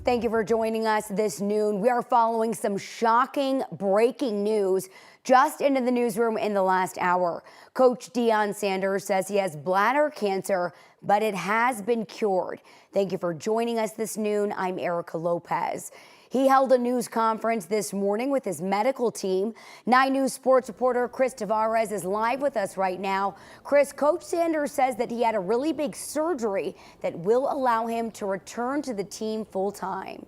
Thank you for joining us this noon. We are following some shocking breaking news just into the newsroom in the last hour. Coach Deion Sanders says he has bladder cancer, but it has been cured. Thank you for joining us this noon. I'm Erica Lopez. He held a news conference this morning with his medical team. 9 News sports reporter Chris Tavares is live with us right now. Chris, Coach Sanders says that he had a really big surgery that will allow him to return to the team full time.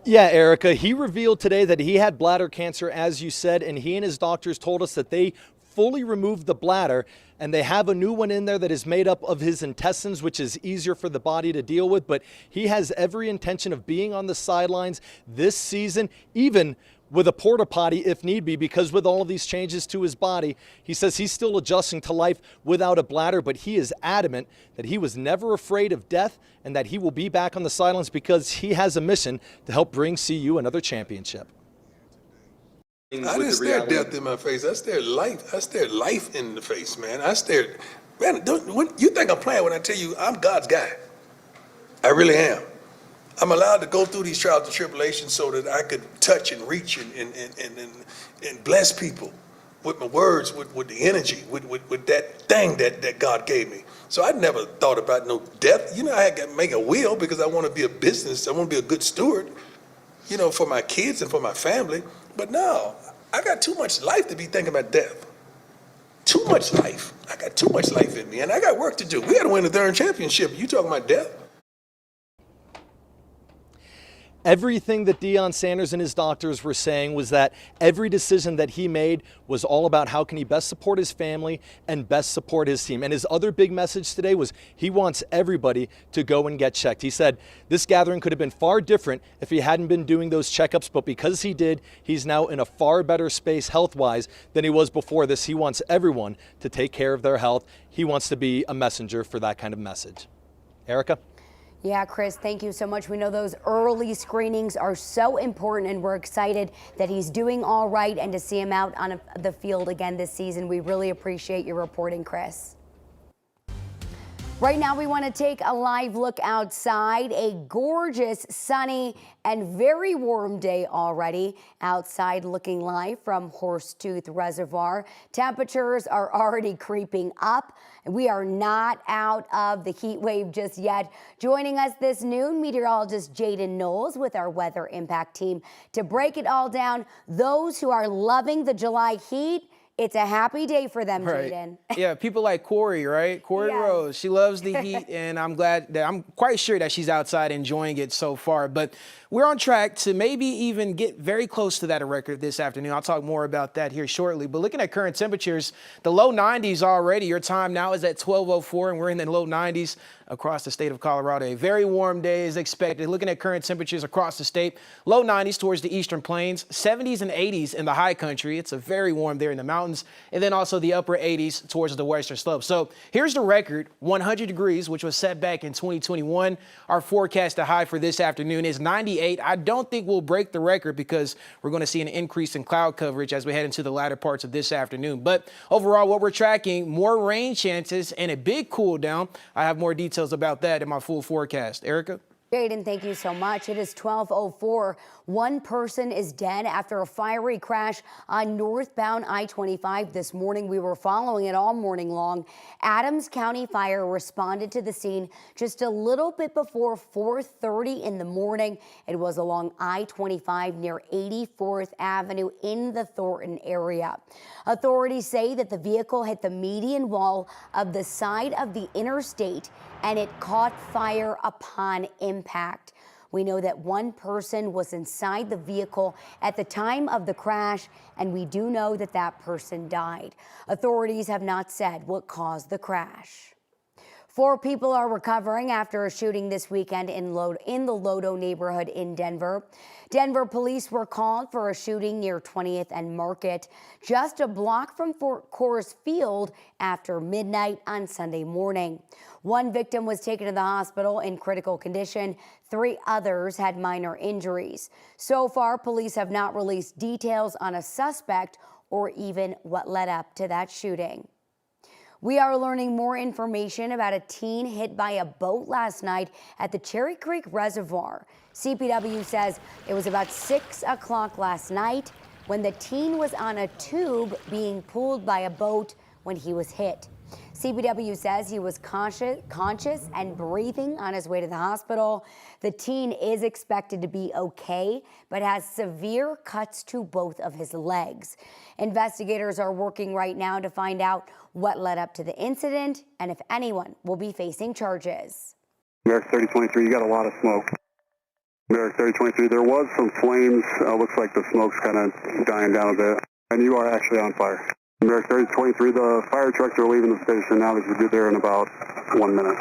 Yeah, Erica, he revealed today that he had bladder cancer, as you said, and he and his doctors told us that they fully removed the bladder, and they have a new one in there that is made up of his intestines, which is easier for the body to deal with. But he has every intention of being on the sidelines this season, even with a porta potty if need be, because with all of these changes to his body, he says he's still adjusting to life without a bladder, but he is adamant that he was never afraid of death and that he will be back on the sidelines because he has a mission to help bring CU another championship. I didn't stare death in my face. I stared life. I stared life in the face, man. I stared, man, you think I'm playing when I tell you I'm God's guy. I really am. I'm allowed to go through these trials and tribulations so that I could touch and reach and bless people with my words, with the energy, with that thing that God gave me. So I never thought about no death. You know, I had to make a will because I want to be a business. I want to be a good steward, you know, for my kids and for my family. But no, I got too much life to be thinking about death. Too much life. I got too much life in me, and I got work to do. We got to win the third championship. You talking about death? Everything that Deion Sanders and his doctors were saying was that every decision that he made was all about how can he best support his family and best support his team. And his other big message today was he wants everybody to go and get checked. He said this gathering could have been far different if he hadn't been doing those checkups, but because he did, he's now in a far better space health-wise than he was before this. He wants everyone to take care of their health. He wants to be a messenger for that kind of message. Erica? Yeah, Chris, thank you so much. We know those early screenings are so important, and we're excited that he's doing all right and to see him out on the field again this season. We really appreciate your reporting, Chris. Right now, we want to take a live look outside. A gorgeous, sunny, and very warm day already outside, looking live from Horsetooth Reservoir. Temperatures are already creeping up. We are not out of the heat wave just yet. Joining us this noon, meteorologist Jaden Knowles with our Weather Impact team to break it all down. Those who are loving the July heat, it's a happy day for them, right. Jaden. Yeah, people like Corey, right? Corey Yes. Rose. She loves the heat, and I'm quite sure that she's outside enjoying it so far. But we're on track to maybe even get very close to that record this afternoon. I'll talk more about that here shortly. But looking at current temperatures, the low 90s already. Your time now is at 12:04, and we're in the low 90s across the state of Colorado. A very warm day is expected. Looking at current temperatures across the state, low 90s towards the eastern plains, 70s and 80s in the high country. It's a very warm there in the mountains, and then also the upper 80s towards the western slope. So here's the record, 100 degrees, which was set back in 2021. Our forecasted high for this afternoon is 98. I don't think we'll break the record because we're going to see an increase in cloud coverage as we head into the latter parts of this afternoon. But overall, what we're tracking, more rain chances and a big cool down. I have more details about that in my full forecast. Erica? Jaden, thank you so much. It is 12:04. One person is dead after a fiery crash on northbound I-25 this morning. We were following it all morning long. Adams County Fire responded to the scene just a little bit before 4:30 in the morning. It was along I-25 near 84th Avenue in the Thornton area. Authorities say that the vehicle hit the median wall of the side of the interstate and it caught fire upon impact. We know that one person was inside the vehicle at the time of the crash, and we do know that that person died. Authorities have not said what caused the crash. 4 people are recovering after a shooting this weekend in the Lodo neighborhood in Denver. Denver police were called for a shooting near 20th and Market, just a block from Fort Coors Field after midnight on Sunday morning. One victim was taken to the hospital in critical condition. 3 others had minor injuries. So far, police have not released details on a suspect or even what led up to that shooting. We are learning more information about a teen hit by a boat last night at the Cherry Creek Reservoir. CPW says it was about 6 o'clock last night when the teen was on a tube being pulled by a boat when he was hit. CPW says he was conscious and breathing on his way to the hospital. The teen is expected to be okay, but has severe cuts to both of his legs. Investigators are working right now to find out what led up to the incident and if anyone will be facing charges. America 3023, you got a lot of smoke. America 3023, there was some flames. Looks like the smoke's kind of dying down a bit. And you are actually on fire. America 3023, the fire trucks are leaving the station now. They should be there in about 1 minute.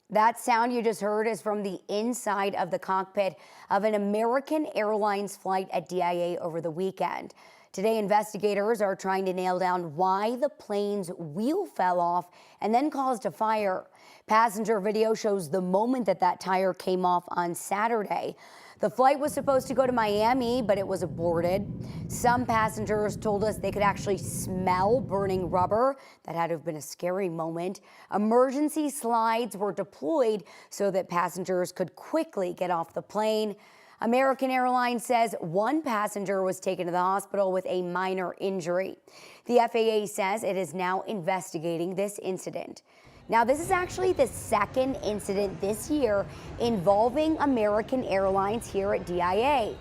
That sound you just heard is from the inside of the cockpit of an American Airlines flight at DIA over the weekend. Today, investigators are trying to nail down why the plane's wheel fell off and then caused a fire. Passenger video shows the moment that tire came off on Saturday. The flight was supposed to go to Miami, but it was aborted. Some passengers told us they could actually smell burning rubber. That had to have been a scary moment. Emergency slides were deployed so that passengers could quickly get off the plane. American Airlines says one passenger was taken to the hospital with a minor injury. The FAA says it is now investigating this incident. Now, this is actually the second incident this year involving American Airlines here at DIA.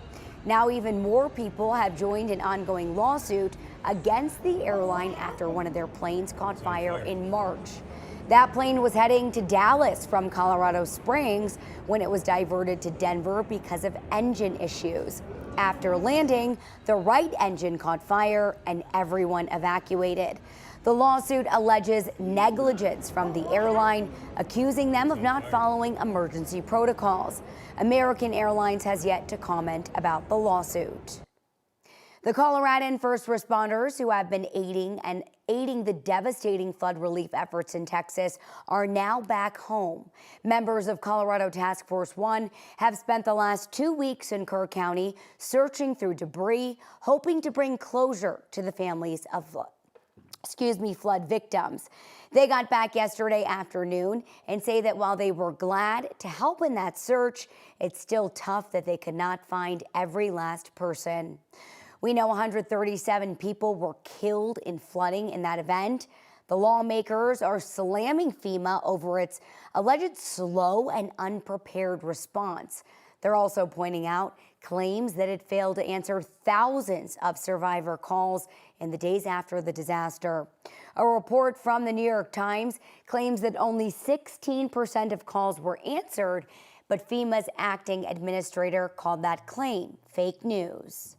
Now, even more people have joined an ongoing lawsuit against the airline after one of their planes caught fire in March. That plane was heading to Dallas from Colorado Springs when it was diverted to Denver because of engine issues. After landing, the right engine caught fire and everyone evacuated. The lawsuit alleges negligence from the airline, accusing them of not following emergency protocols. American Airlines has yet to comment about the lawsuit. The Coloradan first responders who have been aiding the devastating flood relief efforts in Texas are now back home. Members of Colorado Task Force 1 have spent the last 2 weeks in Kerr County searching through debris, hoping to bring closure to the families of flood victims. They got back yesterday afternoon and say that while they were glad to help in that search, it's still tough that they could not find every last person. We know 137 people were killed in flooding in that event. The lawmakers are slamming FEMA over its alleged slow and unprepared response. They're also pointing out claims that it failed to answer thousands of survivor calls in the days after the disaster. A report from the New York Times claims that only 16% of calls were answered, but FEMA's acting administrator called that claim fake news.